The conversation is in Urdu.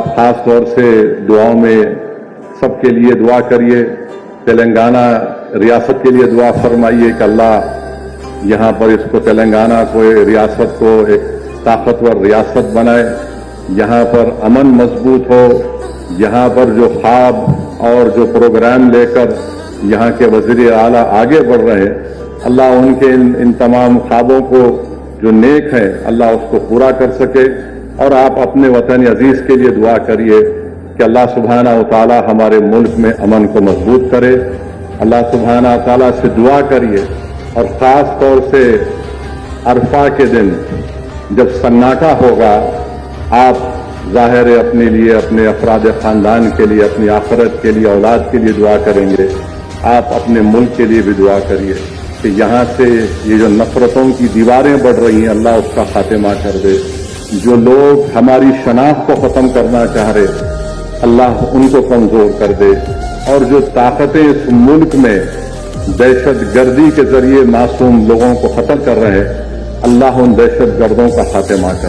آپ خاص طور سے دعاؤں میں سب کے لیے دعا کریے. تلنگانہ ریاست کے لیے دعا فرمائیے کہ اللہ یہاں پر اس کو تلنگانہ کو ریاست کو ایک طاقتور ریاست بنائے. یہاں پر امن مضبوط ہو. یہاں پر جو خواب اور جو پروگرام لے کر یہاں کے وزیر اعلیٰ آگے بڑھ رہے ہیں، اللہ ان کے ان تمام خوابوں کو جو نیک ہیں اللہ اس کو پورا کر سکے. اور آپ اپنے وطن عزیز کے لیے دعا کریے کہ اللہ سبحانہ و تعالی ہمارے ملک میں امن کو مضبوط کرے. اللہ سبحانہ و تعالی سے دعا کریے. اور خاص طور سے عرفہ کے دن جب سناٹا ہوگا، آپ ظاہر ہے اپنے لیے، اپنے افراد خاندان کے لیے، اپنی آخرت کے لیے، اولاد کے لیے دعا کریں گے. آپ اپنے ملک کے لیے بھی دعا کریے کہ یہاں سے یہ جو نفرتوں کی دیواریں بڑھ رہی ہیں اللہ اس کا خاتمہ کر دے. جو لوگ ہماری شناخت کو ختم کرنا چاہ رہے اللہ ان کو کمزور کر دے. اور جو طاقتیں اس ملک میں دہشت گردی کے ذریعے معصوم لوگوں کو قتل کر رہے ہیں اللہ ان دہشت گردوں کا خاتمہ کر